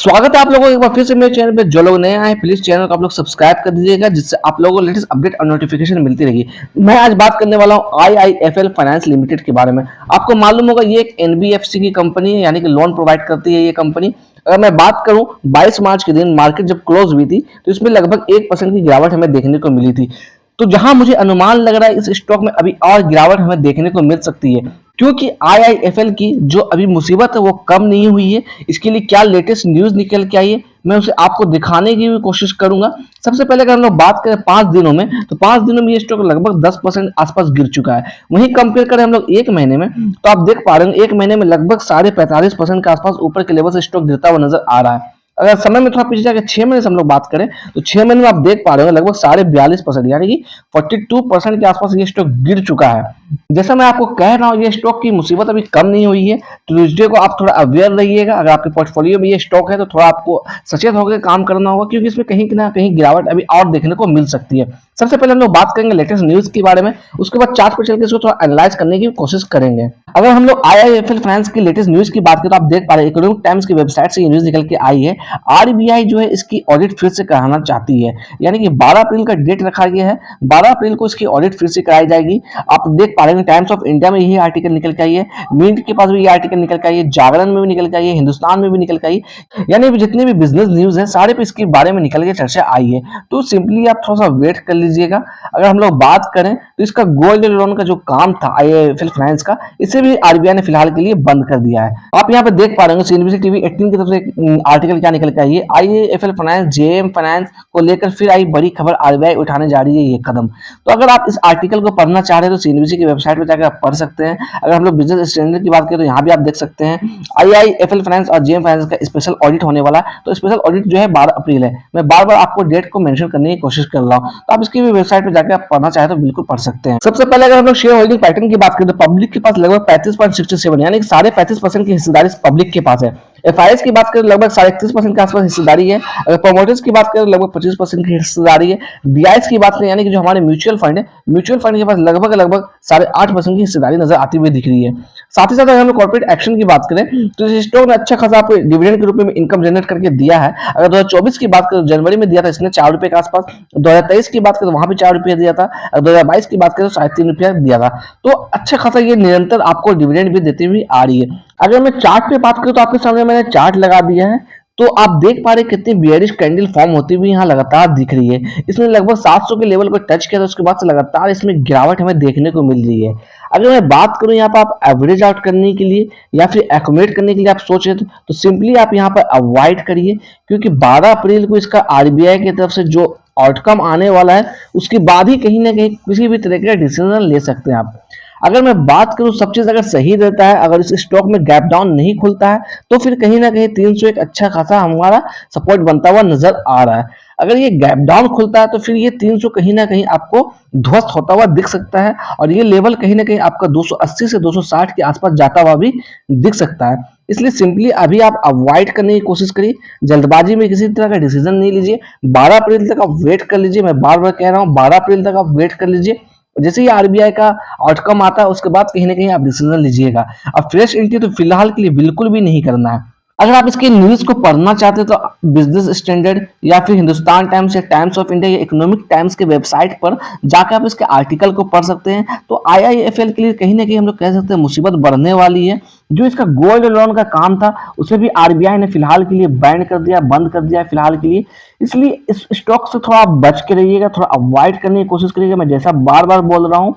स्वागत है आप लोगों का एक बार फिर से मेरे चैनल पे। जो लोग नए आए प्लीज चैनल को आप लोग सब्सक्राइब कर दीजिएगा, जिससे आप लोगों को लेटेस्ट अपडेट और नोटिफिकेशन मिलती रहेगी। मैं आज बात करने वाला हूँ आईआईएफएल फाइनेंस लिमिटेड के बारे में। आपको मालूम होगा ये एक एनबीएफसी की कंपनी है, यानी कि लोन प्रोवाइड करती है ये कंपनी। अगर मैं बात करूं 22 मार्च के दिन मार्केट जब क्लोज हुई थी तो इसमें लगभग 1% की गिरावट हमें देखने को मिली थी। तो जहां मुझे अनुमान लग रहा है इस स्टॉक में अभी और गिरावट हमें देखने को मिल सकती है, क्योंकि आईआईएफएल की जो अभी मुसीबत है वो कम नहीं हुई है। इसके लिए क्या लेटेस्ट न्यूज निकल के आई है मैं उसे आपको दिखाने की भी कोशिश करूंगा। सबसे पहले अगर हम लोग बात करें 5 दिनों में, तो 5 दिनों में ये स्टॉक लगभग 10% आसपास गिर चुका है। वहीं कंपेयर करें हम लोग एक महीने में, तो आप देख पा रहे हैं एक महीने में लगभग 45.5% के आसपास ऊपर के लेवल से स्टॉक गिरता हुआ नजर आ रहा है। अगर समय में थोड़ा पीछे जाकर 6 महीने से हम लोग बात करें, तो 6 महीने में आप देख पा रहे हो लगभग 42.5% यानी कि 42% के आसपास ये स्टॉक गिर चुका है। जैसा मैं आपको कह रहा हूँ ये स्टॉक की मुसीबत अभी कम नहीं हुई है। ट्यूजडे को आप थोड़ा अवेयर रहिएगा। अगर आपके पोर्टफोलियो में ये स्टॉक है तो थोड़ा आपको सचेत होकर काम करना होगा, क्योंकि इसमें कहीं ना कहीं गिरावट अभी और देखने को मिल सकती है। सबसे पहले हम लोग बात करेंगे लेटेस्ट न्यूज के बारे में, उसके बाद चार्ट पर चल के इसको थोड़ा एनालाइज करने की कोशिश करेंगे। अगर हम लोग आईआईएफएल फाइनेंस की लेटेस्ट न्यूज की बात करें तो आप देख पा रहे हैं इकोनॉमिक टाइम्स की वेबसाइट से ये न्यूज निकल के आई है। आरबीआई जो है इसकी ऑडिट फिर से कराना चाहती है, यानी कि 12 अप्रैल का डेट रखा गया है। 12 अप्रैल को इसकी ऑडिट फिर से कराई जाएगी। आप देख पा रहे हैं टाइम्स ऑफ इंडिया में यही आर्टिकल निकल के आई है, मिंट के पास भी ये आर्टिकल निकल के आई है, जागरण में भी निकल के आई है, हिंदुस्तान में भी निकल के आई है। यानी जितने भी बिजनेस न्यूज है सारे पे इसके बारे में निकल के चर्चा आई है। तो सिंपली आप थोड़ा सा वेट कर लीजिएगा। अगर हम लोग बात करें तो इसका गोल्ड लोन का जो काम था आईआईएफएल फाइनेंस का, इसे भी आरबीआई ने फिलहाल के लिए बंद कर दिया है। आप यहाँ पे देख पा रहे हैं सीएनबीसी टीवी 18 की तरफ से आर्टिकल क्या निकल के आई है, आईआईएफएल फाइनेंस जेएम फाइनेंस को लेकर फिर आई बड़ी खबर, आरबीआई उठाने जा रही है ये कदम। तो अगर आप इस आर्टिकल को पढ़ना चाह रहे हैं तो सीएनबीसी की वेबसाइट पर जाकर आप पढ़ सकते हैं। अगर हम लोग बिजनेस स्टैंडर्ड की बात करें तो यहाँ भी आप देख सकते हैं आईआईएफएल फाइनेंस और जेएम फाइनेंस का स्पेशल ऑडिट होने वाला है। तो स्पेशल ऑडिट जो है 12 अप्रैल है। मैं बार बार आपको डेट को मेंशन करने की कोशिश कर रहा हूँ, तो आप इसकी भी वेबसाइट पर जाकर आप पढ़ना चाहे तो बिल्कुल पढ़ सकते हैं। सबसे पहले अगर हम लोग शेयर होल्डिंग पैटर्न की बात करें तो पब्लिक के पास लगभग 35.67 यानी कि 35.5% की हिस्सेदारी पब्लिक के पास है। एफआईएस की बात करें लगभग 31.5% के आसपास हिस्सेदारी है। अगर प्रोमोटर्स की बात करें लगभग 25% की हिस्सेदारी है। डीआईएस की बात करें यानी कि जो हमारे म्यूचुअल फंड है, म्यूचुअल फंड के पास लगभग 8.5% की हिस्सेदारी नजर आती हुई दिख रही है। साथ ही साथ अगर हम कॉर्पोरेट एक्शन की बात करें तो इस स्टॉक ने अच्छा खासा आपको डिविडेंड के रूप में इनकम जनरेट करके दिया है। अगर 2024 की बात करें जनवरी में दिया था इसने 4 रुपए के आसपास, 2023 की बात करें तो वहां भी 4 रुपया दिया था, अगर 2022 की बात करें तो 3.5 रुपया दिया था। तो अच्छा खासा ये निरंतर आपको डिविडेंड भी देती हुई आ रही है। अगर मैं चार्ट पे बात करूं तो आपके सामने मैंने चार्ट लगा दिया है, तो आप देख पा रहे कितनी बियरिश कैंडल फॉर्म होती हुई यहाँ लगातार दिख रही है। इसने लगभग 700 के लेवल पर टच किया था, उसके बाद से लगातार इसमें गिरावट हमें देखने को मिल रही है। अगर मैं बात करूं यहाँ पर आप एवरेज आउट करने के लिए या फिर एक्यूमुलेट करने के लिए आप सोच रहे तो सिंपली आप यहाँ पर अवॉइड करिए, क्योंकि 12 अप्रैल को इसका आरबीआई की तरफ से जो आउटकम आने वाला है उसके बाद ही कहीं ना कहीं किसी भी तरह का डिसीजन ले सकते हैं आप। अगर मैं बात करूं सब चीज अगर सही रहता है, अगर इस स्टॉक में गैप डाउन नहीं खुलता है, तो फिर कहीं ना कहीं 301 अच्छा खासा हमारा सपोर्ट बनता हुआ नजर आ रहा है। अगर ये गैप डाउन खुलता है तो फिर ये 300 कहीं ना कहीं आपको ध्वस्त होता हुआ दिख सकता है, और ये लेवल कहीं ना कहीं आपका 280 से 260 के आसपास जाता हुआ भी दिख सकता है। इसलिए सिंपली अभी आप अवॉइड करने की कोशिश करिए, जल्दबाजी में किसी तरह का डिसीजन नहीं लीजिए। 12 अप्रैल तक आप वेट कर लीजिए। मैं बार बार कह रहा हूँ 12 अप्रैल तक आप वेट कर लीजिए। जैसे ही आरबीआई का आउटकम आता है उसके बाद कहीं ना कहीं आप डिसीजन लीजिएगा। अब फ्रेश एंट्री तो फिलहाल के लिए बिल्कुल भी नहीं करना है। अगर आप इसकी न्यूज को पढ़ना चाहते हैं तो बिजनेस स्टैंडर्ड या फिर हिंदुस्तान टाइम्स या टाइम्स ऑफ इंडिया या इकोनॉमिक टाइम्स के वेबसाइट पर जाकर आप इसके आर्टिकल को पढ़ सकते हैं। तो आईआईएफएल के लिए कहीं ना कहीं हम लोग कह सकते हैं मुसीबत बढ़ने वाली है। जो इसका गोल्ड लोन का काम था उसे भी आरबीआई ने फिलहाल के लिए बैन कर दिया, बंद कर दिया फिलहाल के लिए। इसलिए इस स्टॉक से थोड़ा बच के रहिएगा, थोड़ा अवॉइड करने की कोशिश करिएगा। मैं जैसा बार बार बोल रहा हूँ